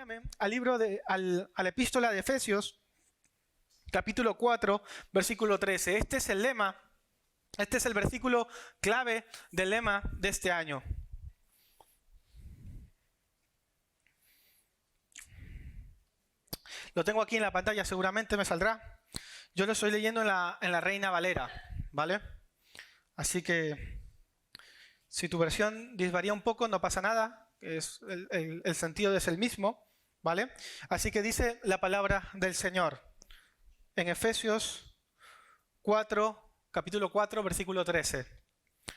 acompáñame al a la epístola de Efesios, capítulo 4, versículo 13. Este es el lema, este es el versículo clave del lema de este año. Lo tengo aquí en la pantalla, seguramente me saldrá. Yo lo estoy leyendo en la Reina Valera, ¿vale? Así que si tu versión disvaría un poco, no pasa nada, el sentido es el mismo, ¿vale? Así que dice la palabra del Señor en Efesios 4, capítulo 4, versículo 13.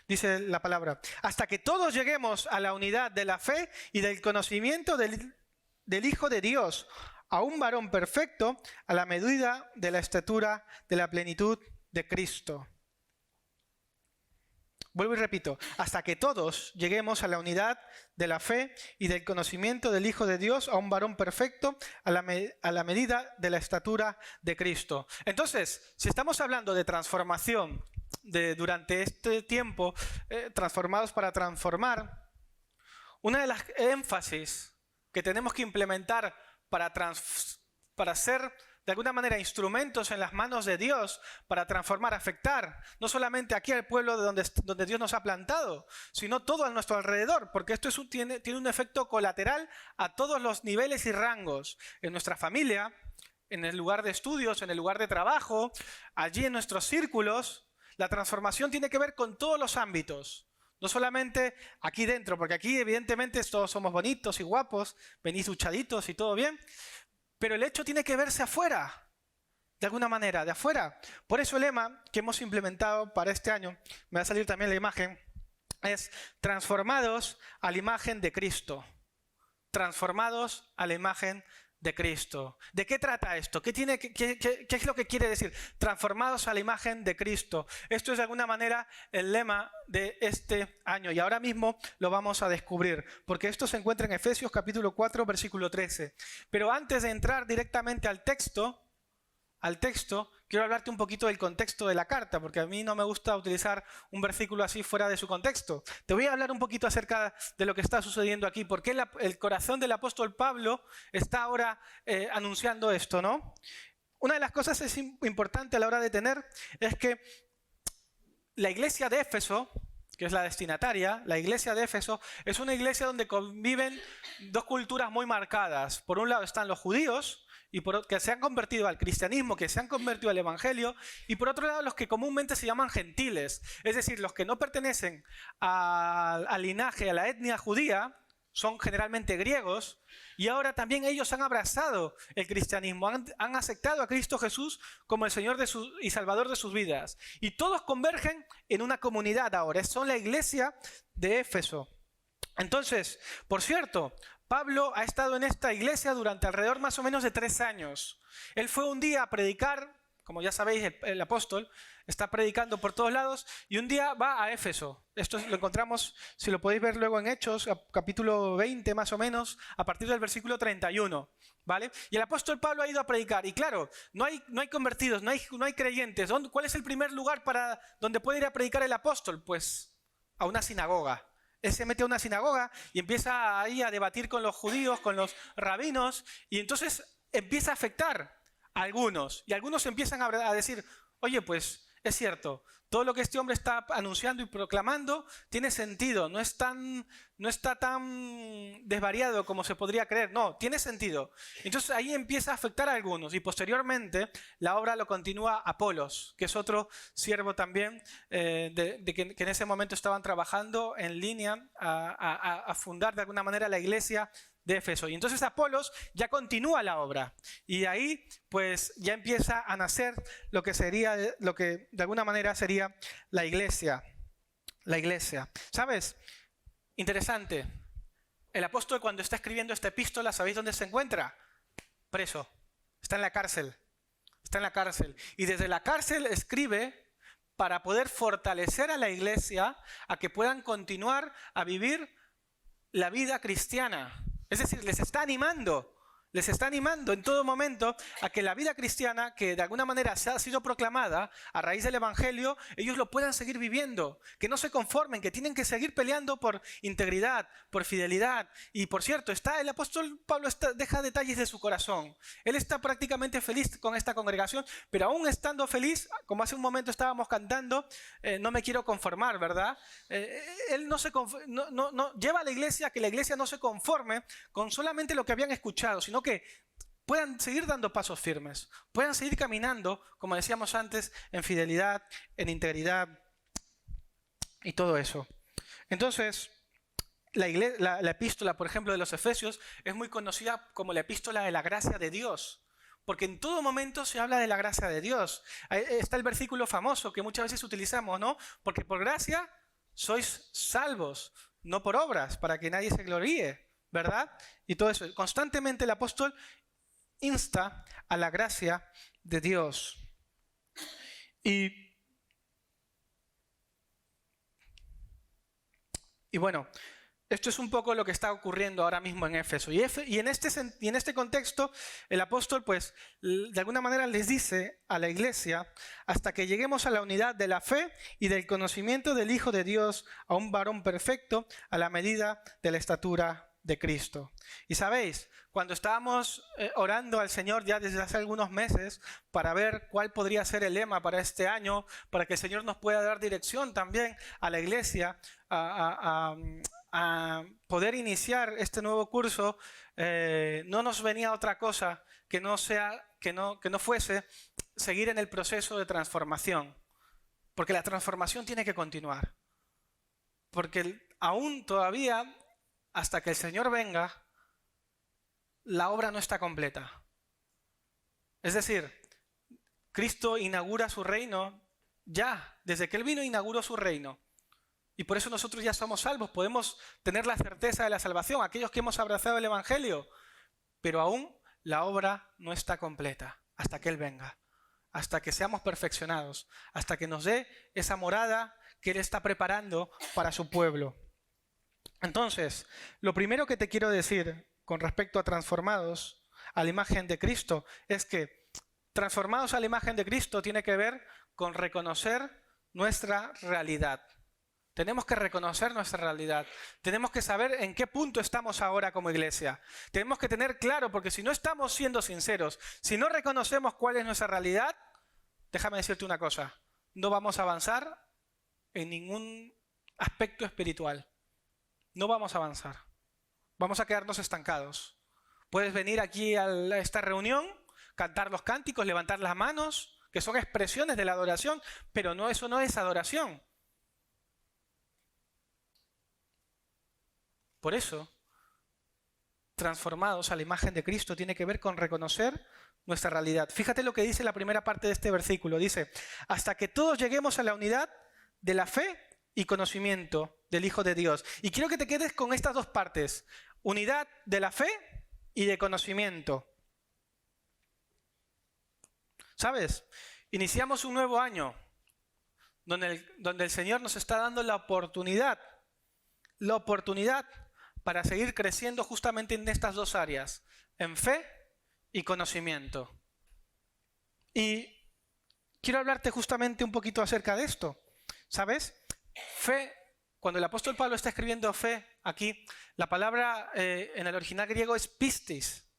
Dice la palabra: hasta que todos lleguemos a la unidad de la fe y del conocimiento del Hijo de Dios, a un varón perfecto, a la medida de la estatura de la plenitud de Cristo. Vuelvo y repito, hasta que todos lleguemos a la unidad de la fe y del conocimiento del Hijo de Dios, a un varón perfecto, a la medida de la estatura de Cristo. Entonces, si estamos hablando de transformación durante este tiempo, transformados para transformar, una de las énfasis que tenemos que implementar para ser de alguna manera instrumentos en las manos de Dios para transformar, afectar, no solamente aquí al pueblo de donde Dios nos ha plantado, sino todo a nuestro alrededor, porque esto tiene un efecto colateral a todos los niveles y rangos, en nuestra familia, en el lugar de estudios, en el lugar de trabajo, allí en nuestros círculos. La transformación tiene que ver con todos los ámbitos. No solamente aquí dentro, porque aquí evidentemente todos somos bonitos y guapos, venís duchaditos y todo bien, pero el hecho tiene que verse afuera, de alguna manera, de afuera. Por eso el lema que hemos implementado para este año, me va a salir también la imagen, es transformados a la imagen de Cristo. Transformados a la imagen de Cristo. ¿De qué trata esto? ¿Qué es lo que quiere decir? Transformados a la imagen de Cristo. Esto es de alguna manera el lema de este año y ahora mismo lo vamos a descubrir, porque esto se encuentra en Efesios capítulo 4, versículo 13. Pero antes de entrar directamente al texto, quiero hablarte un poquito del contexto de la carta, porque a mí no me gusta utilizar un versículo así fuera de su contexto. Te voy a hablar un poquito acerca de lo que está sucediendo aquí, porque el corazón del apóstol Pablo está ahora anunciando esto, ¿no? Una de las cosas es importante a la hora de tener es que la iglesia de Éfeso, que es la destinataria, la iglesia de Éfeso es una iglesia donde conviven dos culturas muy marcadas. Por un lado están los judíos, que se han convertido al cristianismo, que se han convertido al evangelio, y por otro lado los que comúnmente se llaman gentiles, es decir, los que no pertenecen al linaje, a la etnia judía, son generalmente griegos, y ahora también ellos han abrazado el cristianismo, han aceptado a Cristo Jesús como el Señor y Salvador de sus vidas, y todos convergen en una comunidad ahora, son la iglesia de Éfeso. Entonces, por cierto, Pablo ha estado en esta iglesia durante alrededor más o menos de 3 años. Él fue un día a predicar, como ya sabéis, el apóstol está predicando por todos lados, y un día va a Éfeso. Esto lo encontramos, si lo podéis ver luego en Hechos, capítulo 20 más o menos, a partir del versículo 31, ¿vale? Y el apóstol Pablo ha ido a predicar, y claro, no hay convertidos, no hay creyentes. ¿Cuál es el primer lugar donde puede ir a predicar el apóstol? Pues a una sinagoga. Él se mete a una sinagoga y empieza ahí a debatir con los judíos, con los rabinos, y entonces empieza a afectar a algunos. Y algunos empiezan a decir, oye, pues es cierto, todo lo que este hombre está anunciando y proclamando tiene sentido, no está tan desvariado como se podría creer, no, tiene sentido. Entonces ahí empieza a afectar a algunos, y posteriormente la obra lo continúa Apolos, que es otro siervo también que en ese momento estaban trabajando en línea a fundar de alguna manera la iglesia de Éfeso. Y entonces Apolos ya continúa la obra, y ahí pues ya empieza a nacer lo que de alguna manera sería la iglesia. La iglesia. ¿Sabes? Interesante. El apóstol, cuando está escribiendo esta epístola, ¿sabéis dónde se encuentra? Preso. Está en la cárcel. Está en la cárcel. Y desde la cárcel escribe para poder fortalecer a la iglesia a que puedan continuar a vivir la vida cristiana. Es decir, les está animando. les está animando en todo momento a que la vida cristiana, que de alguna manera se ha sido proclamada a raíz del Evangelio, ellos lo puedan seguir viviendo, que no se conformen, que tienen que seguir peleando por integridad, por fidelidad. Y por cierto, el apóstol Pablo deja detalles de su corazón. Él está prácticamente feliz con esta congregación, pero aún estando feliz, como hace un momento estábamos cantando, no me quiero conformar, ¿verdad? Él no lleva a la iglesia, que la iglesia no se conforme con solamente lo que habían escuchado, sino que puedan seguir dando pasos firmes, puedan seguir caminando, como decíamos antes, en fidelidad, en integridad y todo eso. Entonces, la epístola, por ejemplo, de los Efesios es muy conocida como la epístola de la gracia de Dios, porque en todo momento se habla de la gracia de Dios. Ahí está el versículo famoso que muchas veces utilizamos, ¿no? Porque por gracia sois salvos, no por obras, para que nadie se gloríe, ¿verdad? Y todo eso. Constantemente el apóstol insta a la gracia de Dios. Y bueno, esto es un poco lo que está ocurriendo ahora mismo en Éfeso. Y en este contexto, el apóstol, pues, de alguna manera les dice a la iglesia, hasta que lleguemos a la unidad de la fe y del conocimiento del Hijo de Dios, a un varón perfecto, a la medida de la estatura de Cristo. Y sabéis, cuando estábamos orando al Señor ya desde hace algunos meses para ver cuál podría ser el lema para este año, para que el Señor nos pueda dar dirección también a la iglesia, a poder iniciar este nuevo curso, no nos venía otra cosa que no fuese seguir en el proceso de transformación, porque la transformación tiene que continuar, porque aún todavía, hasta que el Señor venga, la obra no está completa. Es decir, Cristo inaugura su reino ya, desde que Él vino inauguró su reino. Y por eso nosotros ya somos salvos, podemos tener la certeza de la salvación, aquellos que hemos abrazado el Evangelio, pero aún la obra no está completa hasta que Él venga, hasta que seamos perfeccionados, hasta que nos dé esa morada que Él está preparando para su pueblo. Entonces, lo primero que te quiero decir con respecto a transformados a la imagen de Cristo es que transformados a la imagen de Cristo tiene que ver con reconocer nuestra realidad. Tenemos que reconocer nuestra realidad. Tenemos que saber en qué punto estamos ahora como iglesia. Tenemos que tener claro, porque si no estamos siendo sinceros, si no reconocemos cuál es nuestra realidad, déjame decirte una cosa, no vamos a avanzar en ningún aspecto espiritual. No vamos a avanzar. Vamos a quedarnos estancados. Puedes venir aquí a esta reunión, cantar los cánticos, levantar las manos, que son expresiones de la adoración, pero eso no es adoración. Por eso, transformados a la imagen de Cristo tiene que ver con reconocer nuestra realidad. Fíjate lo que dice la primera parte de este versículo. Dice, hasta que todos lleguemos a la unidad de la fe y conocimiento del Hijo de Dios. Y quiero que te quedes con estas dos partes. Unidad de la fe y de conocimiento. ¿Sabes? Iniciamos un nuevo año donde el Señor nos está dando la oportunidad para seguir creciendo justamente en estas dos áreas, en fe y conocimiento. Y quiero hablarte justamente un poquito acerca de esto. ¿Sabes? Fe, cuando el apóstol Pablo está escribiendo fe aquí, la palabra en el original griego es pistis.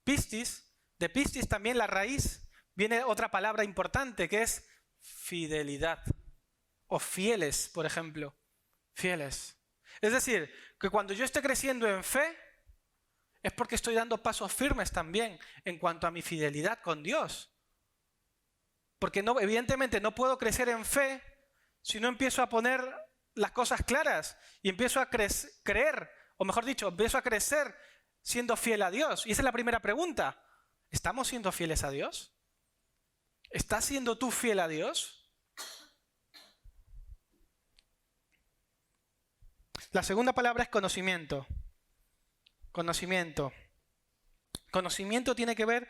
Pistis, de pistis también la raíz, viene otra palabra importante que es fidelidad. O fieles, por ejemplo. Fieles. Es decir, que cuando yo esté creciendo en fe, es porque estoy dando pasos firmes también en cuanto a mi fidelidad con Dios. Porque evidentemente no puedo crecer en fe si no empiezo a poner las cosas claras y empiezo a creer, o mejor dicho, empiezo a crecer siendo fiel a Dios. Y esa es la primera pregunta. ¿Estamos siendo fieles a Dios? ¿Estás siendo tú fiel a Dios? La segunda palabra es conocimiento. Conocimiento. Conocimiento tiene que ver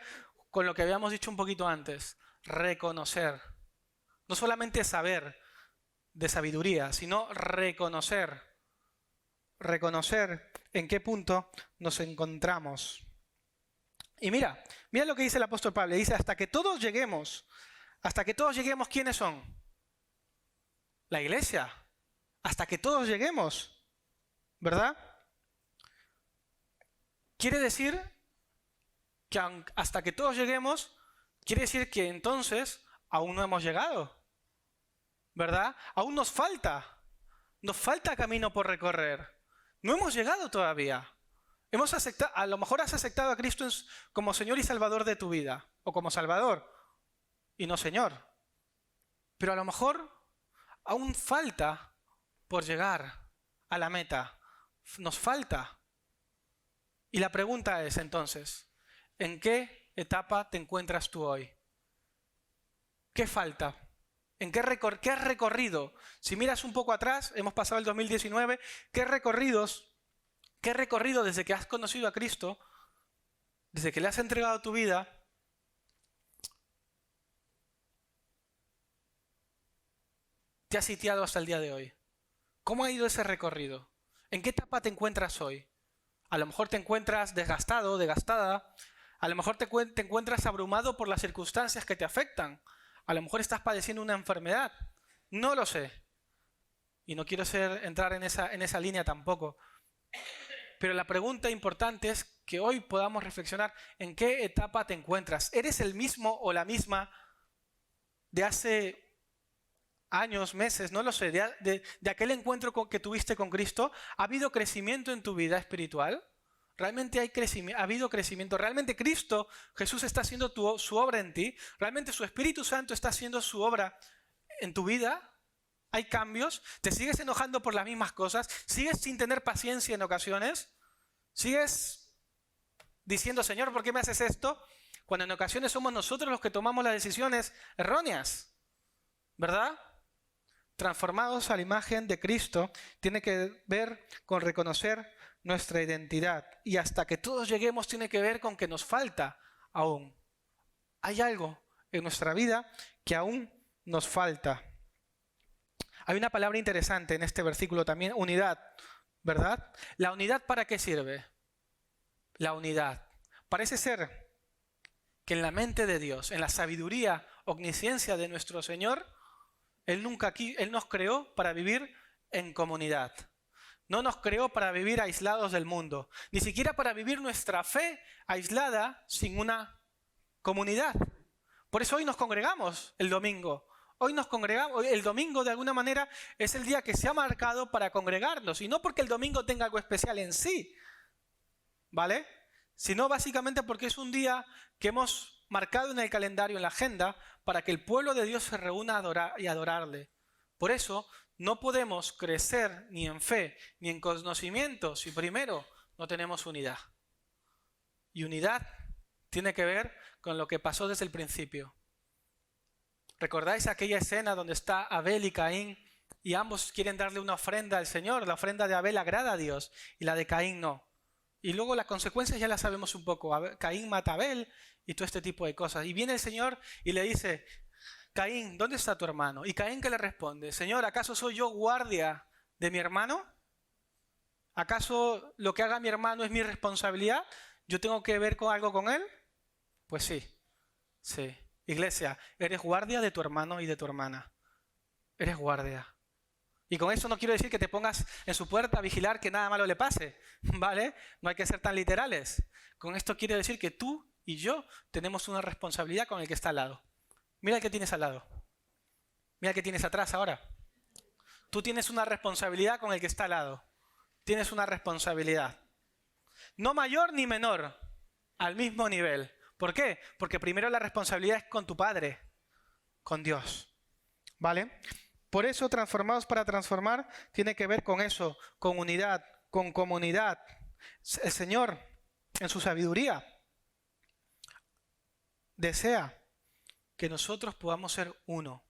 con lo que habíamos dicho un poquito antes. Reconocer. No solamente saber de sabiduría, sino reconocer. Reconocer en qué punto nos encontramos. Y mira lo que dice el apóstol Pablo. Dice, hasta que todos lleguemos, ¿quiénes son? La iglesia. Hasta que todos lleguemos, ¿verdad? Quiere decir que hasta que todos lleguemos, quiere decir que entonces aún no hemos llegado, ¿verdad? Aún nos falta camino por recorrer. No hemos llegado todavía. A lo mejor has aceptado a Cristo como Señor y Salvador de tu vida, o como Salvador, y no Señor. Pero a lo mejor aún falta por llegar a la meta. Nos falta. Y la pregunta es entonces, ¿en qué etapa te encuentras tú hoy? ¿Qué falta? ¿Qué has recorrido? Si miras un poco atrás, hemos pasado el 2019, ¿qué recorrido desde que has conocido a Cristo, desde que le has entregado tu vida, te has sitiado hasta el día de hoy? ¿Cómo ha ido ese recorrido? ¿En qué etapa te encuentras hoy? A lo mejor te encuentras desgastado, desgastada. A lo mejor te encuentras abrumado por las circunstancias que te afectan. A lo mejor estás padeciendo una enfermedad. No lo sé. Y no quiero entrar en esa línea tampoco. Pero la pregunta importante es que hoy podamos reflexionar en qué etapa te encuentras. ¿Eres el mismo o la misma de hace años, meses, no lo sé, de aquel encuentro que tuviste con Cristo? ¿Ha habido crecimiento en tu vida espiritual? ¿Realmente ha habido crecimiento? ¿Realmente Cristo, Jesús, está haciendo su obra en ti? ¿Realmente su Espíritu Santo está haciendo su obra en tu vida? ¿Hay cambios? ¿Te sigues enojando por las mismas cosas? ¿Sigues sin tener paciencia en ocasiones? ¿Sigues diciendo, Señor, ¿por qué me haces esto? Cuando en ocasiones somos nosotros los que tomamos las decisiones erróneas, ¿verdad? Transformados a la imagen de Cristo tiene que ver con reconocer nuestra identidad. Y hasta que todos lleguemos tiene que ver con que nos falta aún. Hay algo en nuestra vida que aún nos falta. Hay una palabra interesante en este versículo también, unidad, ¿verdad? ¿La unidad para qué sirve? La unidad. Parece ser que en la mente de Dios, en la sabiduría, omnisciencia de nuestro Señor, Él nos creó para vivir en comunidad. No nos creó para vivir aislados del mundo, ni siquiera para vivir nuestra fe aislada sin una comunidad. Por eso hoy nos congregamos el domingo. El domingo de alguna manera es el día que se ha marcado para congregarnos, y no porque el domingo tenga algo especial en sí, ¿vale? Sino básicamente porque es un día que hemos marcado en el calendario, en la agenda, para que el pueblo de Dios se reúna y adorarle. Por eso no podemos crecer ni en fe ni en conocimiento si primero no tenemos unidad. Y unidad tiene que ver con lo que pasó desde el principio. ¿Recordáis aquella escena donde está Abel y Caín y ambos quieren darle una ofrenda al Señor? La ofrenda de Abel agrada a Dios y la de Caín no. Y luego las consecuencias ya las sabemos un poco. Caín mata a Abel y todo este tipo de cosas. Y viene el Señor y le dice, Caín, ¿dónde está tu hermano? Y Caín, ¿qué le responde? Señor, ¿acaso soy yo guardia de mi hermano? ¿Acaso lo que haga mi hermano es mi responsabilidad? ¿Yo tengo que ver con algo con él? Pues sí, sí. Iglesia, eres guardia de tu hermano y de tu hermana. Eres guardia. Y con eso no quiero decir que te pongas en su puerta a vigilar que nada malo le pase, ¿vale? No hay que ser tan literales. Con esto quiero decir que tú y yo tenemos una responsabilidad con el que está al lado. Mira el que tienes al lado. Mira el que tienes atrás ahora. Tú tienes una responsabilidad con el que está al lado. Tienes una responsabilidad. No mayor ni menor, al mismo nivel. ¿Por qué? Porque primero la responsabilidad es con tu Padre, con Dios. ¿Vale? Por eso transformados para transformar tiene que ver con eso, con unidad, con comunidad. El Señor, en su sabiduría, desea que nosotros podamos ser uno.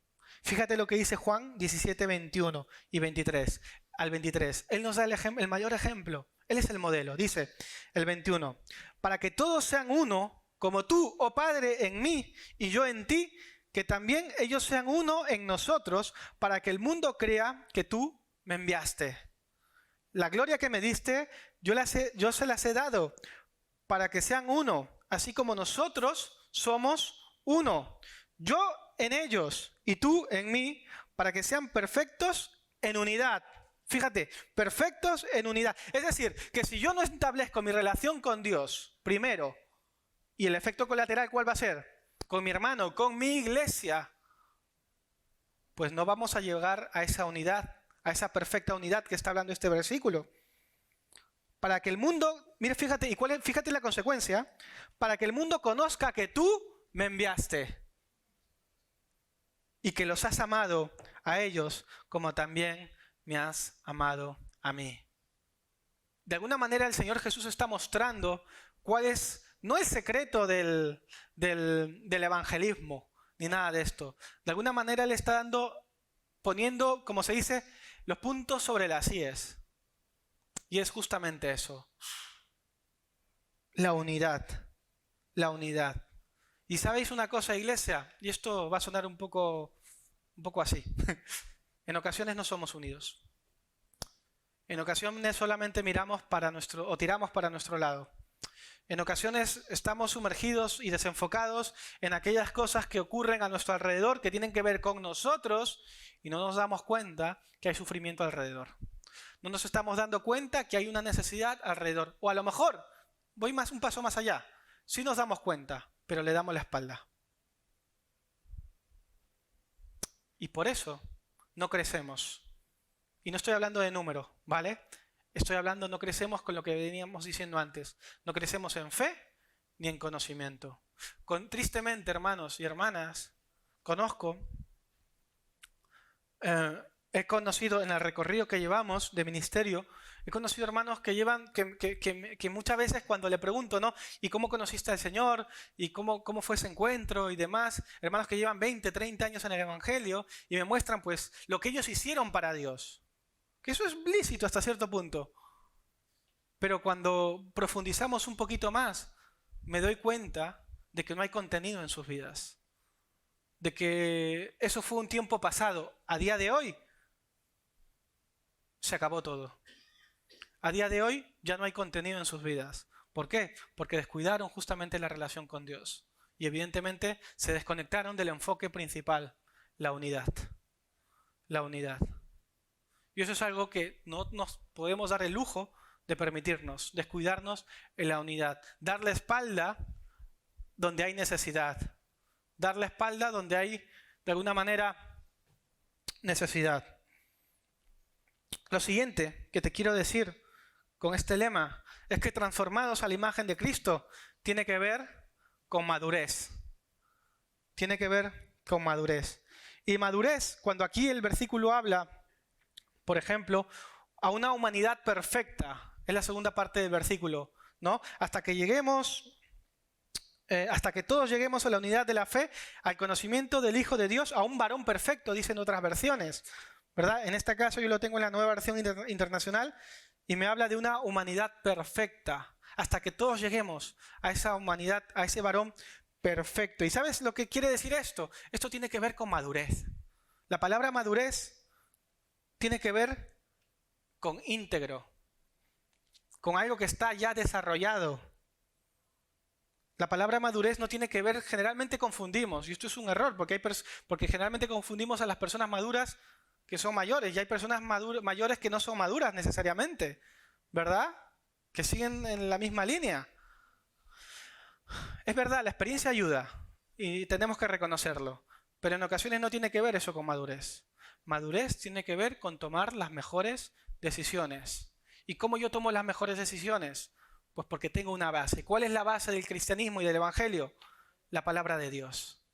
Fíjate lo que dice Juan 17, 21 y 23 al 23. Él nos da el mayor ejemplo. Él es el modelo. Dice el 21, para que todos sean uno, como tú, oh Padre, en mí y yo en ti, que también ellos sean uno en nosotros, para que el mundo crea que tú me enviaste. La gloria que me diste, yo se las he dado, para que sean uno, así como nosotros somos uno. Yo en ellos y tú en mí, para que sean perfectos en unidad. Fíjate, perfectos en unidad. Es decir, que si yo no establezco mi relación con Dios primero, y el efecto colateral, ¿cuál va a ser? Con mi hermano, con mi iglesia, pues no vamos a llegar a esa unidad, a esa perfecta unidad que está hablando este versículo. Para que el mundo, mire, fíjate, fíjate la consecuencia, para que el mundo conozca que tú me enviaste y que los has amado a ellos como también me has amado a mí. De alguna manera el Señor Jesús está mostrando cuál es, no el secreto del evangelismo, ni nada de esto. De alguna manera Él está poniendo, como se dice, los puntos sobre las íes. Y es justamente eso. La unidad. La unidad. Y sabéis una cosa, iglesia, y esto va a sonar un poco así. En ocasiones no somos unidos. En ocasiones solamente miramos o tiramos para nuestro lado. En ocasiones estamos sumergidos y desenfocados en aquellas cosas que ocurren a nuestro alrededor, que tienen que ver con nosotros, y no nos damos cuenta que hay sufrimiento alrededor. No nos estamos dando cuenta que hay una necesidad alrededor. O a lo mejor, voy un paso más allá. Sí nos damos cuenta, pero le damos la espalda. Y por eso no crecemos. Y no estoy hablando de números, ¿vale? Estoy hablando, no crecemos con lo que veníamos diciendo antes. No crecemos en fe ni en conocimiento. Tristemente, hermanos y hermanas, he conocido en el recorrido que llevamos de ministerio, he conocido hermanos que llevan, que muchas veces cuando le pregunto, ¿no? ¿Y cómo conociste al Señor? ¿Y cómo fue ese encuentro? Y demás, hermanos que llevan 20, 30 años en el Evangelio y me muestran pues lo que ellos hicieron para Dios. Que eso es lícito hasta cierto punto. Pero cuando profundizamos un poquito más, me doy cuenta de que no hay contenido en sus vidas. De que eso fue un tiempo pasado. A día de hoy, se acabó todo. A día de hoy ya no hay contenido en sus vidas. ¿Por qué? Porque descuidaron justamente la relación con Dios. Y evidentemente se desconectaron del enfoque principal, la unidad. La unidad. Y eso es algo que no nos podemos dar el lujo de permitirnos, descuidarnos en la unidad. Dar la espalda donde hay necesidad. Dar la espalda donde hay, de alguna manera, necesidad. Lo siguiente que te quiero decir con este lema es que transformados a la imagen de Cristo tiene que ver con madurez. Tiene que ver con madurez. Y madurez, cuando aquí el versículo habla, por ejemplo, a una humanidad perfecta, es la segunda parte del versículo, ¿no? Hasta que todos lleguemos a la unidad de la fe, al conocimiento del Hijo de Dios, a un varón perfecto, dicen otras versiones, ¿verdad? En este caso yo lo tengo en la Nueva Versión Internacional y me habla de una humanidad perfecta, hasta que todos lleguemos a esa humanidad, a ese varón perfecto. ¿Y sabes lo que quiere decir esto? Esto tiene que ver con madurez. La palabra madurez tiene que ver con íntegro, con algo que está ya desarrollado. La palabra madurez no tiene que ver, generalmente confundimos, y esto es un error, porque generalmente confundimos a las personas maduras que son mayores, y hay personas mayores que no son maduras necesariamente, ¿verdad? Que siguen en la misma línea. Es verdad, la experiencia ayuda, y tenemos que reconocerlo, pero en ocasiones no tiene que ver eso con madurez. Madurez tiene que ver con tomar las mejores decisiones. ¿Y cómo yo tomo las mejores decisiones? Pues porque tengo una base. ¿Cuál es la base del cristianismo y del evangelio? La palabra de Dios.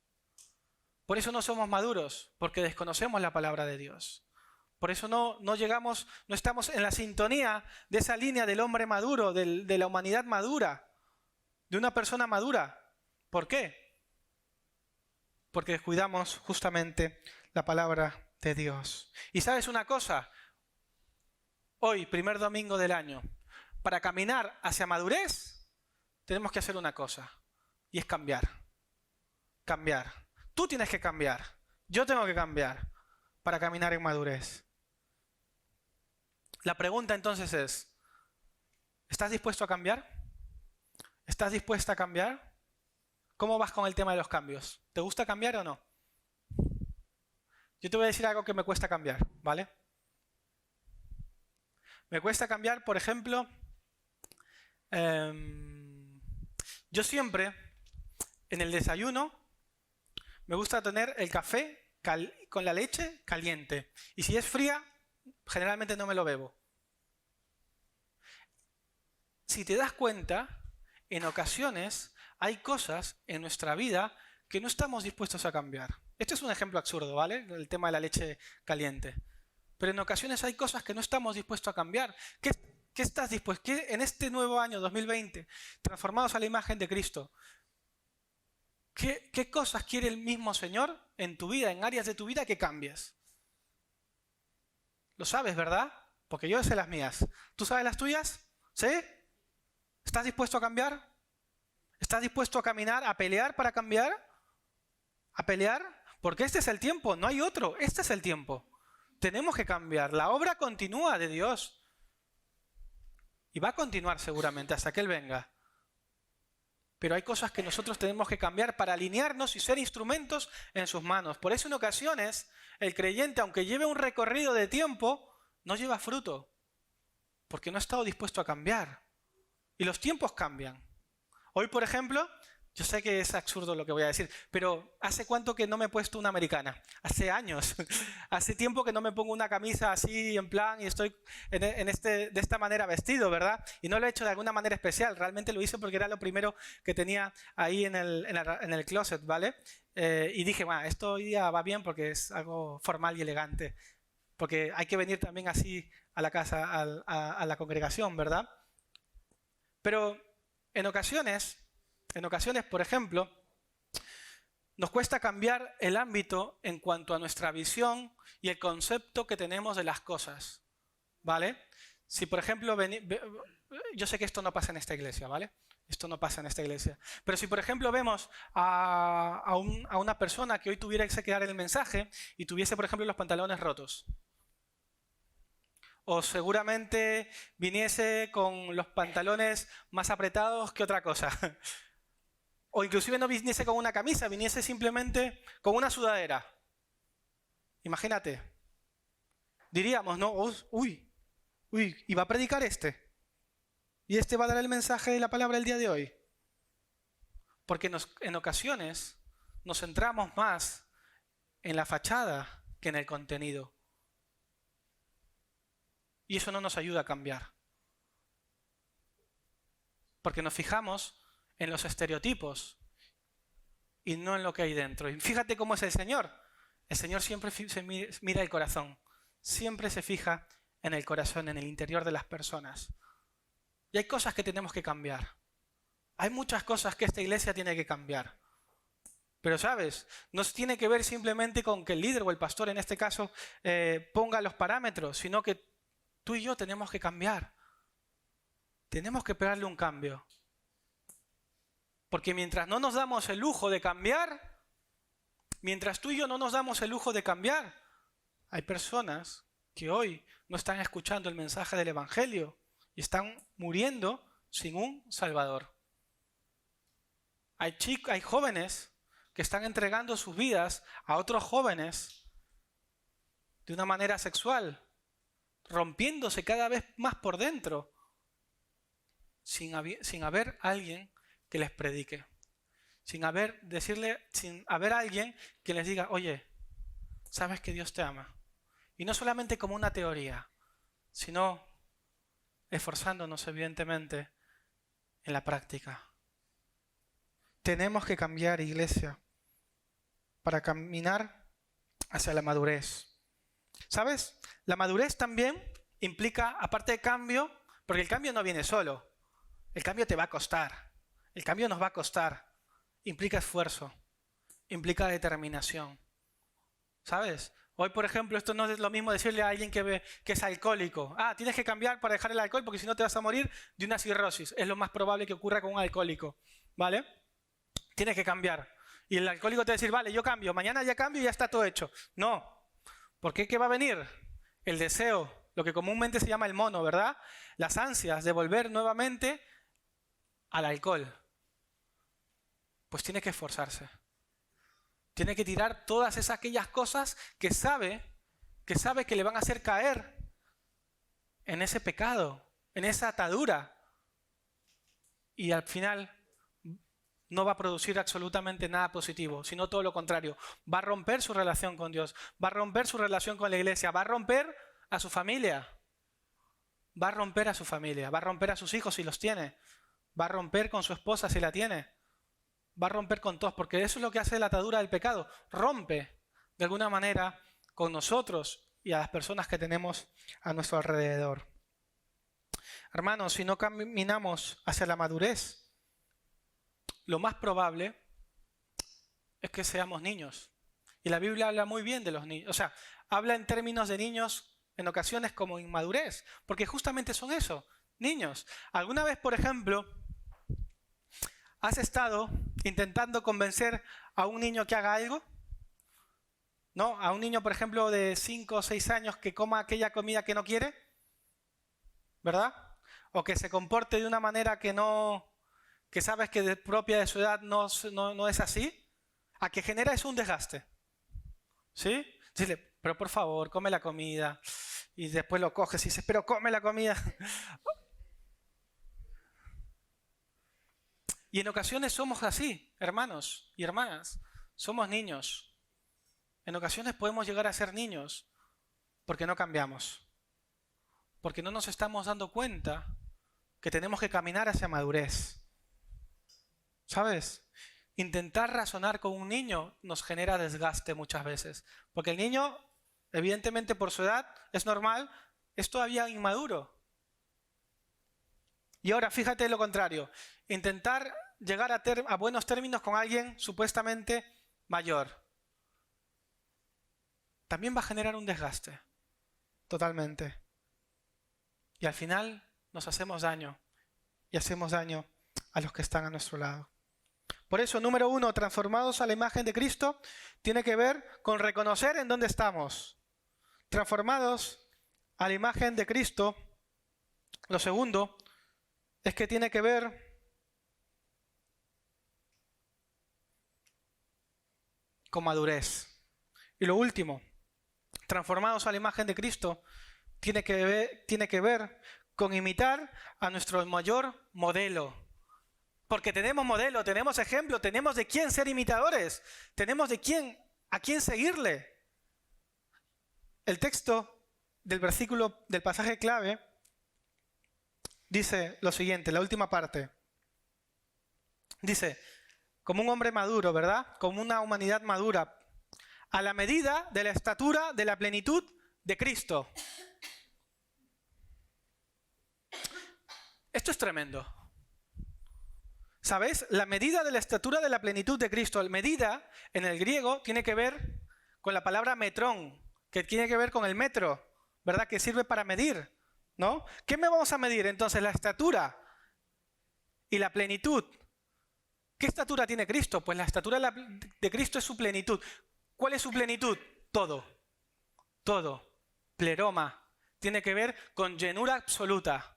Por eso no somos maduros, porque desconocemos la palabra de Dios. Por eso no estamos en la sintonía de esa línea del hombre maduro, de la humanidad madura, de una persona madura. ¿Por qué? Porque descuidamos justamente la palabra de Dios. ¿Y sabes una cosa? Hoy, primer domingo del año, para caminar hacia madurez, tenemos que hacer una cosa, y es cambiar. Cambiar. Tú tienes que cambiar. Yo tengo que cambiar para caminar en madurez. La pregunta entonces es, ¿estás dispuesto a cambiar? ¿Estás dispuesta a cambiar? ¿Cómo vas con el tema de los cambios? ¿Te gusta cambiar o no? Yo te voy a decir algo que me cuesta cambiar, ¿vale? Me cuesta cambiar, por ejemplo, yo siempre en el desayuno me gusta tener el café con la leche caliente. Y si es fría, generalmente no me lo bebo. Si te das cuenta, en ocasiones hay cosas en nuestra vida que no estamos dispuestos a cambiar. Este es un ejemplo absurdo, ¿vale? El tema de la leche caliente. Pero en ocasiones hay cosas que no estamos dispuestos a cambiar. ¿Qué estás dispuesto? ¿Qué en este nuevo año 2020, transformados a la imagen de Cristo, qué cosas quiere el mismo Señor en tu vida, en áreas de tu vida que cambies? Lo sabes, ¿verdad? Porque yo sé las mías. ¿Tú sabes las tuyas? ¿Sí? ¿Estás dispuesto a cambiar? ¿Estás dispuesto a caminar, a pelear para cambiar? ¿A pelear? Porque este es el tiempo, no hay otro. Este es el tiempo. Tenemos que cambiar. La obra continúa de Dios. Y va a continuar seguramente hasta que Él venga. Pero hay cosas que nosotros tenemos que cambiar para alinearnos y ser instrumentos en sus manos. Por eso en ocasiones el creyente, aunque lleve un recorrido de tiempo, no lleva fruto. Porque no ha estado dispuesto a cambiar. Y los tiempos cambian. Hoy, por ejemplo, yo sé que es absurdo lo que voy a decir, pero ¿hace cuánto que no me he puesto una americana? Hace años. Hace tiempo que no me pongo una camisa así en plan y estoy de esta manera vestido, ¿verdad? Y no lo he hecho de alguna manera especial. Realmente lo hice porque era lo primero que tenía ahí en el closet, ¿vale? Y dije, bueno, esto hoy día va bien porque es algo formal y elegante. Porque hay que venir también así a la casa, a la congregación, ¿verdad? Pero en ocasiones, por ejemplo, nos cuesta cambiar el ámbito en cuanto a nuestra visión y el concepto que tenemos de las cosas, ¿vale? Si, por ejemplo, yo sé que esto no pasa en esta iglesia, ¿vale? Esto no pasa en esta iglesia. Pero si, por ejemplo, vemos a una persona que hoy tuviera que dar el mensaje y tuviese, por ejemplo, los pantalones rotos, o seguramente viniese con los pantalones más apretados que otra cosa. O inclusive no viniese con una camisa, viniese simplemente con una sudadera. Imagínate. Diríamos, ¿no? Uy, ¿y va a predicar este? ¿Y este va a dar el mensaje de la palabra el día de hoy? Porque en ocasiones nos centramos más en la fachada que en el contenido. Y eso no nos ayuda a cambiar. Porque nos fijamos en los estereotipos y no en lo que hay dentro. Y fíjate cómo es el Señor. El Señor siempre se mira el corazón. Siempre se fija en el corazón, en el interior de las personas. Y hay cosas que tenemos que cambiar. Hay muchas cosas que esta iglesia tiene que cambiar. Pero, ¿sabes? No tiene que ver simplemente con que el líder o el pastor, en este caso, ponga los parámetros, sino que tú y yo tenemos que cambiar. Tenemos que pegarle un cambio. Porque mientras no nos damos el lujo de cambiar, mientras tú y yo no nos damos el lujo de cambiar, hay personas que hoy no están escuchando el mensaje del Evangelio y están muriendo sin un Salvador. Hay jóvenes que están entregando sus vidas a otros jóvenes de una manera sexual, rompiéndose cada vez más por dentro, sin haber alguien que les predique, sin haber alguien que les diga, oye, sabes que Dios te ama. Y no solamente como una teoría, sino esforzándonos evidentemente en la práctica. Tenemos que cambiar, iglesia, para caminar hacia la madurez. ¿Sabes? La madurez también implica, aparte de cambio, porque el cambio no viene solo. El cambio te va a costar. El cambio nos va a costar. Implica esfuerzo. Implica determinación. ¿Sabes? Hoy, por ejemplo, esto no es lo mismo decirle a alguien que es alcohólico. Tienes que cambiar para dejar el alcohol porque si no te vas a morir de una cirrosis. Es lo más probable que ocurra con un alcohólico. ¿Vale? Tienes que cambiar. Y el alcohólico te va a decir, vale, yo cambio. Mañana ya cambio y ya está todo hecho. No. ¿Por qué? ¿Qué va a venir? El deseo. Lo que comúnmente se llama el mono, ¿verdad? Las ansias de volver nuevamente al alcohol, pues tiene que esforzarse. Tiene que tirar todas aquellas cosas que sabe que le van a hacer caer en ese pecado, en esa atadura. Y al final no va a producir absolutamente nada positivo, sino todo lo contrario. Va a romper su relación con Dios, va a romper su relación con la iglesia, va a romper a su familia. Va a romper a su familia, va a romper a sus hijos si los tiene, va a romper con su esposa si la tiene, va a romper con todos, porque eso es lo que hace la atadura del pecado. Rompe de alguna manera con nosotros y a las personas que tenemos a nuestro alrededor. Hermanos, si no caminamos hacia la madurez, lo más probable es que seamos niños. Y la Biblia habla muy bien de los niños. O sea, habla en términos de niños en ocasiones como inmadurez, porque justamente son eso, niños. ¿Alguna vez, por ejemplo, has estado intentando convencer a un niño que haga algo? ¿No? A un niño, por ejemplo, de 5 o 6 años que coma aquella comida que no quiere, ¿verdad? O que se comporte de una manera que sabes que propia de su edad no es así. ¿A que genera eso un desgaste? ¿Sí? Dile, pero por favor, come la comida. Y después lo coges y dices, pero come la comida. Y en ocasiones somos así, hermanos y hermanas. Somos niños. En ocasiones podemos llegar a ser niños porque no cambiamos. Porque no nos estamos dando cuenta que tenemos que caminar hacia madurez. ¿Sabes? Intentar razonar con un niño nos genera desgaste muchas veces. Porque el niño, evidentemente por su edad, es normal, es todavía inmaduro. Y ahora fíjate lo contrario. Intentar llegar a buenos términos con alguien supuestamente mayor. También va a generar un desgaste. Totalmente. Y al final nos hacemos daño. Y hacemos daño a los que están a nuestro lado. Por eso, número 1, transformados a la imagen de Cristo, tiene que ver con reconocer en dónde estamos. Transformados a la imagen de Cristo. Lo segundo es que tiene que ver con madurez. Y lo último, transformados a la imagen de Cristo, tiene que ver con imitar a nuestro mayor modelo. Porque tenemos modelo, tenemos ejemplo, tenemos de quién ser imitadores, tenemos a quién seguirle. El texto del versículo del pasaje clave dice lo siguiente, la última parte. Dice, como un hombre maduro, ¿verdad? Como una humanidad madura, a la medida de la estatura de la plenitud de Cristo. Esto es tremendo. ¿Sabéis? La medida de la estatura de la plenitud de Cristo. La medida, en el griego, tiene que ver con la palabra metrón, que tiene que ver con el metro, ¿verdad? Que sirve para medir, ¿no? ¿Qué me vamos a medir? Entonces, la estatura y la plenitud. ¿Qué estatura tiene Cristo? Pues la estatura de Cristo es su plenitud. ¿Cuál es su plenitud? Todo. Todo. Pleroma. Tiene que ver con llenura absoluta.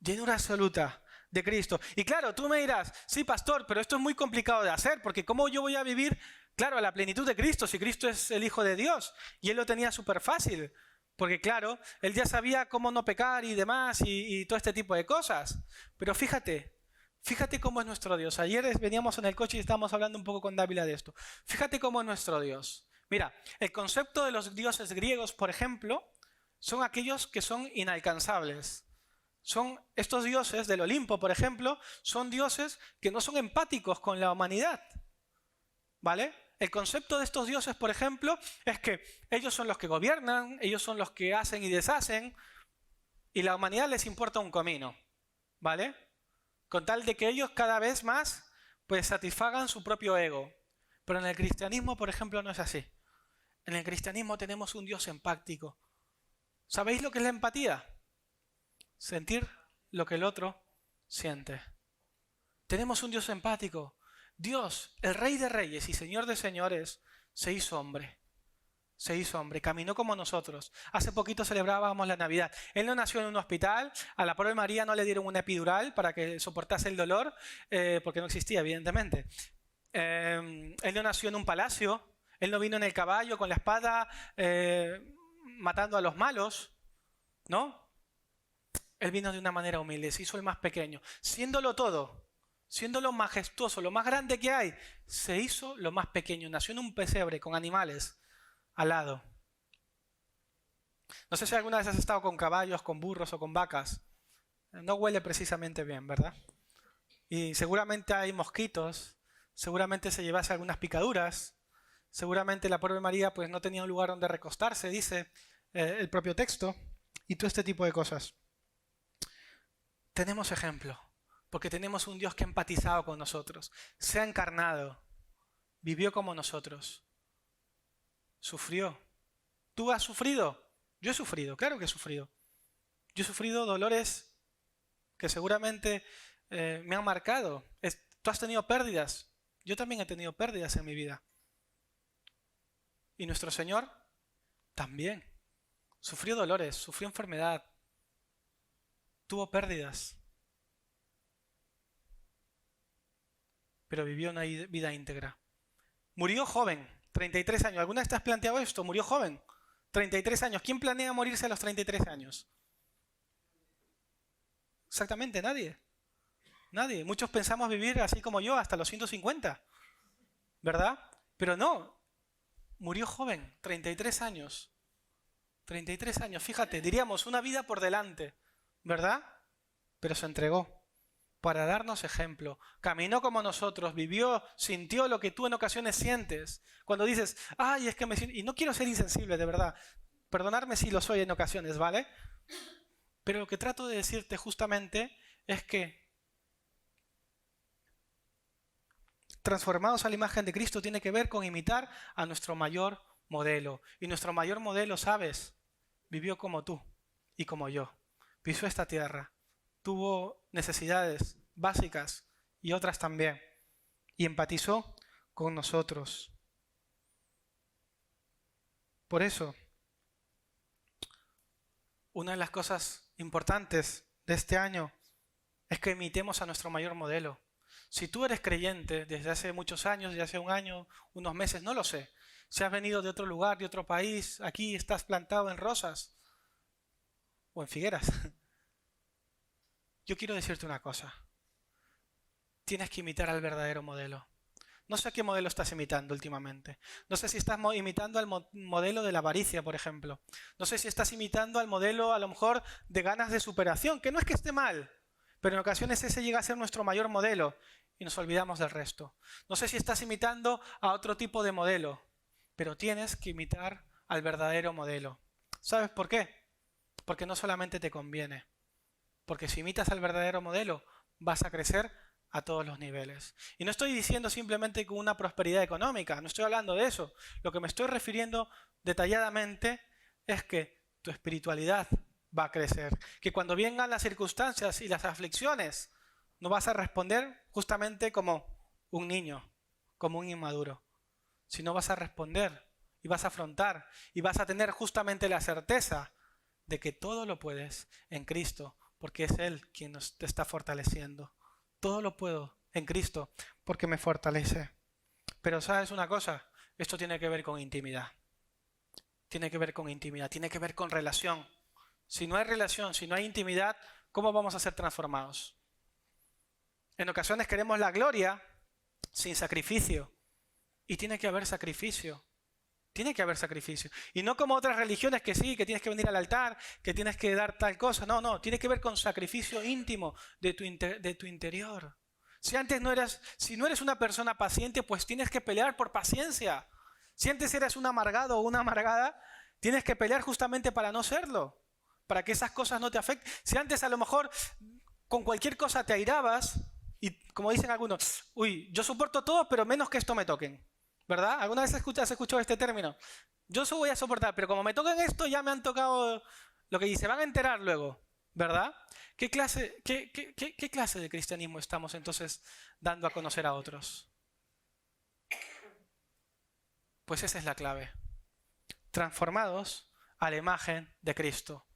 Llenura absoluta de Cristo. Y claro, tú me dirás, sí, pastor, pero esto es muy complicado de hacer, porque ¿cómo yo voy a vivir, claro, a la plenitud de Cristo, si Cristo es el Hijo de Dios? Y Él lo tenía súper fácil, porque claro, Él ya sabía cómo no pecar y demás, y todo este tipo de cosas. Pero fíjate cómo es nuestro Dios. Ayer veníamos en el coche y estábamos hablando un poco con Dávila de esto. Fíjate cómo es nuestro Dios. Mira, el concepto de los dioses griegos, por ejemplo, son aquellos que son inalcanzables. Son estos dioses del Olimpo, por ejemplo, son dioses que no son empáticos con la humanidad. ¿Vale? El concepto de estos dioses, por ejemplo, es que ellos son los que gobiernan, ellos son los que hacen y deshacen, y la humanidad les importa un comino. ¿Vale? Con tal de que ellos cada vez más pues satisfagan su propio ego. Pero en el cristianismo, por ejemplo, no es así. En el cristianismo tenemos un Dios empático. ¿Sabéis lo que es la empatía? Sentir lo que el otro siente. Tenemos un Dios empático. Dios, el Rey de Reyes y Señor de Señores, se hizo hombre. se hizo hombre, caminó como nosotros. Hace poquito celebrábamos la Navidad. Él no nació en un hospital, a la pobre María no le dieron una epidural para que soportase el dolor, porque no existía, evidentemente. Él no nació en un palacio, él no vino en el caballo con la espada matando a los malos, ¿no? Él vino de una manera humilde, se hizo el más pequeño, siéndolo todo. Siendo lo majestuoso, lo más grande que hay, se hizo lo más pequeño. Nació en un pesebre con animales al lado. No sé si alguna vez has estado con caballos, con burros o con vacas. No huele precisamente bien, ¿verdad? Y seguramente hay mosquitos, seguramente se llevase algunas picaduras, seguramente la pobre María pues no tenía un lugar donde recostarse, dice el propio texto, y todo este tipo de cosas. Tenemos ejemplo. Porque tenemos un Dios que ha empatizado con nosotros, se ha encarnado, vivió como nosotros, sufrió. ¿Tú has sufrido? Yo he sufrido, claro que he sufrido. Yo he sufrido dolores que seguramente me han marcado. Tú has tenido pérdidas, yo también he tenido pérdidas en mi vida. Y nuestro Señor también. Sufrió dolores, sufrió enfermedad, tuvo pérdidas. Pero vivió una vida íntegra. Murió joven, 33 años. ¿Alguna vez te has planteado esto? Murió joven, 33 años. ¿Quién planea morirse a los 33 años? Exactamente, nadie. Nadie. Muchos pensamos vivir así como yo hasta los 150, ¿verdad? Pero no. Murió joven, 33 años. 33 años, fíjate, diríamos una vida por delante, ¿verdad? Pero se entregó para darnos ejemplo. Caminó como nosotros, vivió, sintió lo que tú en ocasiones sientes. Cuando dices, ay, es que me siento... Y no quiero ser insensible, de verdad. Perdonarme si lo soy en ocasiones, ¿vale? Pero lo que trato de decirte justamente es que transformados a la imagen de Cristo tiene que ver con imitar a nuestro mayor modelo. Y nuestro mayor modelo, ¿sabes? Vivió como tú y como yo. Pisó esta tierra. Tuvo necesidades básicas y otras también. Y empatizó con nosotros. Por eso, una de las cosas importantes de este año es que imitemos a nuestro mayor modelo. Si tú eres creyente desde hace muchos años, desde hace un año, unos meses, no lo sé. Si has venido de otro lugar, de otro país, aquí estás plantado en Rosas o en Figueras. Yo quiero decirte una cosa. Tienes que imitar al verdadero modelo. No sé qué modelo estás imitando últimamente. No sé si estás imitando al modelo de la avaricia, por ejemplo. No sé si estás imitando al modelo, a lo mejor, de ganas de superación, que no es que esté mal, pero en ocasiones ese llega a ser nuestro mayor modelo y nos olvidamos del resto. No sé si estás imitando a otro tipo de modelo, pero tienes que imitar al verdadero modelo. ¿Sabes por qué? Porque no solamente te conviene. Porque si imitas al verdadero modelo, vas a crecer a todos los niveles. Y no estoy diciendo simplemente con una prosperidad económica, no estoy hablando de eso. Lo que me estoy refiriendo detalladamente es que tu espiritualidad va a crecer. Que cuando vengan las circunstancias y las aflicciones, no vas a responder justamente como un niño, como un inmaduro, sino vas a responder y vas a afrontar y vas a tener justamente la certeza de que todo lo puedes en Cristo, porque es Él quien te está fortaleciendo. Todo lo puedo en Cristo porque me fortalece. Pero ¿sabes una cosa? Esto tiene que ver con intimidad. Tiene que ver con intimidad, tiene que ver con relación. Si no hay relación, si no hay intimidad, ¿cómo vamos a ser transformados? En ocasiones queremos la gloria sin sacrificio. Y tiene que haber sacrificio. Tiene que haber sacrificio. Y no como otras religiones que sí, que tienes que venir al altar, que tienes que dar tal cosa. No, no. Tiene que ver con sacrificio íntimo de tu interior. Si no eres una persona paciente, pues tienes que pelear por paciencia. Si antes eras un amargado o una amargada, tienes que pelear justamente para no serlo. Para que esas cosas no te afecten. Si antes a lo mejor con cualquier cosa te airabas, y como dicen algunos, uy, yo soporto todo, pero menos que esto me toquen. ¿Verdad? ¿Alguna vez has escuchado este término? Yo eso voy a soportar, pero como me tocan esto, ya me han tocado lo que se van a enterar luego. ¿Verdad? ¿Qué clase de cristianismo estamos entonces dando a conocer a otros? Pues esa es la clave. transformados a la imagen de Cristo.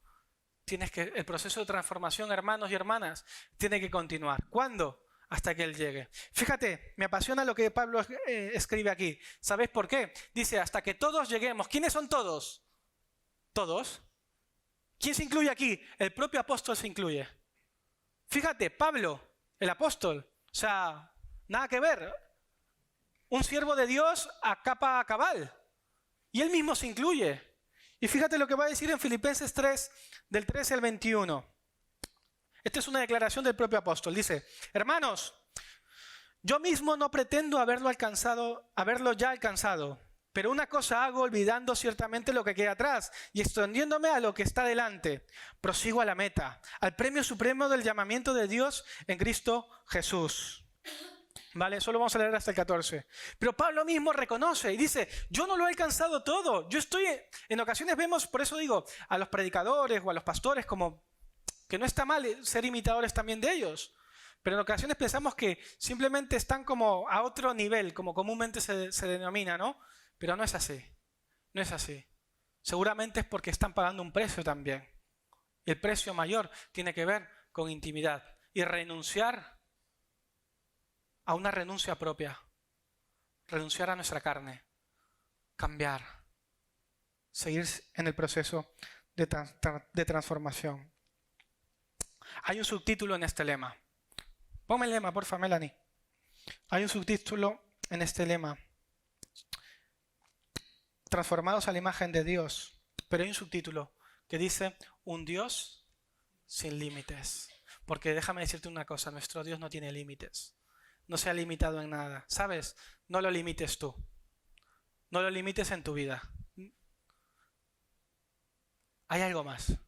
El proceso de transformación, hermanos y hermanas, tiene que continuar. ¿Cuándo? Hasta que Él llegue. Fíjate, me apasiona lo que Pablo escribe aquí. ¿Sabéis por qué? Dice, hasta que todos lleguemos. ¿Quiénes son todos? ¿Todos? ¿Quién se incluye aquí? El propio apóstol se incluye. Fíjate, Pablo, el apóstol, o sea, nada que ver. Un siervo de Dios a capa cabal. Y él mismo se incluye. Y fíjate lo que va a decir en Filipenses 3, del 13 al 21. Esta es una declaración del propio apóstol. Dice, hermanos, yo mismo no pretendo haberlo ya alcanzado, pero una cosa hago, olvidando ciertamente lo que queda atrás y extendiéndome a lo que está delante. Prosigo a la meta, al premio supremo del llamamiento de Dios en Cristo Jesús. ¿Vale? Solo vamos a leer hasta el 14. Pero Pablo mismo reconoce y dice, yo no lo he alcanzado todo. En ocasiones vemos, por eso digo, a los predicadores o a los pastores como que no está mal ser imitadores también de ellos. Pero en ocasiones pensamos que simplemente están como a otro nivel, como comúnmente se denomina, ¿no? Pero no es así. No es así. Seguramente es porque están pagando un precio también. Y el precio mayor tiene que ver con intimidad. Y renunciar a una renuncia propia. Renunciar a nuestra carne. Cambiar. Seguir en el proceso de transformación. Hay un subtítulo en este lema. Ponme el lema, porfa, Melanie. Hay un subtítulo en este lema. Transformados a la imagen de Dios. Pero hay un subtítulo que dice, un Dios sin límites. Porque déjame decirte una cosa, nuestro Dios no tiene límites. No se ha limitado en nada. ¿Sabes? No lo limites tú. No lo limites en tu vida. Hay algo más.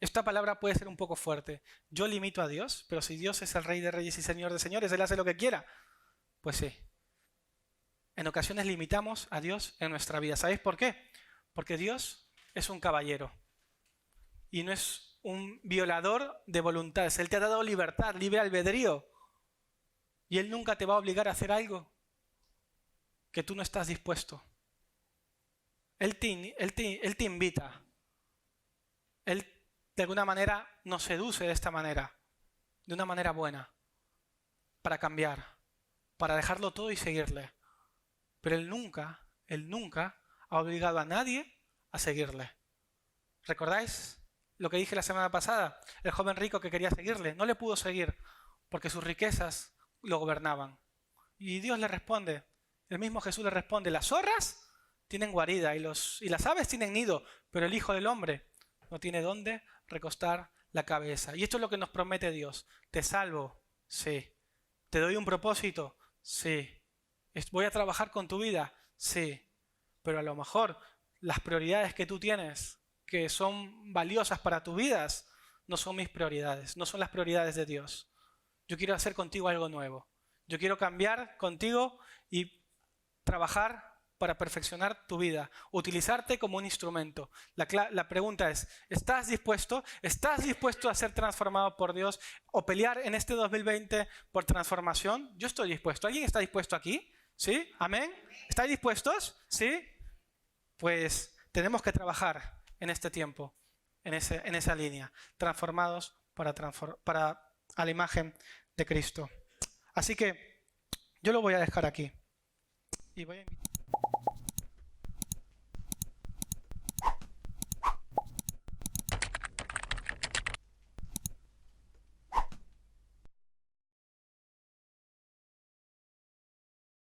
Esta palabra puede ser un poco fuerte. Yo limito a Dios, pero si Dios es el Rey de Reyes y Señor de Señores, Él hace lo que quiera. Pues sí. En ocasiones limitamos a Dios en nuestra vida. ¿Sabéis por qué? Porque Dios es un caballero. Y no es un violador de voluntades. Él te ha dado libertad, libre albedrío. Y Él nunca te va a obligar a hacer algo que tú no estás dispuesto. Él te invita. Él de alguna manera nos seduce de esta manera, de una manera buena, para cambiar, para dejarlo todo y seguirle. Pero Él nunca ha obligado a nadie a seguirle. ¿Recordáis lo que dije la semana pasada? El joven rico que quería seguirle, no le pudo seguir porque sus riquezas lo gobernaban. Y Dios le responde, el mismo Jesús le responde, las zorras tienen guarida y las aves tienen nido, pero el Hijo del Hombre no tiene dónde recostar la cabeza. Y esto es lo que nos promete Dios. Te salvo, sí. Te doy un propósito, sí. Voy a trabajar con tu vida, sí. Pero a lo mejor las prioridades que tú tienes, que son valiosas para tu vida, no son mis prioridades, no son las prioridades de Dios. Yo quiero hacer contigo algo nuevo. Yo quiero cambiar contigo y trabajar para perfeccionar tu vida, utilizarte como un instrumento. La pregunta es, ¿estás dispuesto? ¿Estás dispuesto a ser transformado por Dios o pelear en este 2020 por transformación? Yo estoy dispuesto. ¿Alguien está dispuesto aquí? ¿Sí? ¿Amén? ¿Estáis dispuestos? ¿Sí? Pues tenemos que trabajar en este tiempo, en esa línea, transformados a la imagen de Cristo. Así que yo lo voy a dejar aquí. Y voy a invitar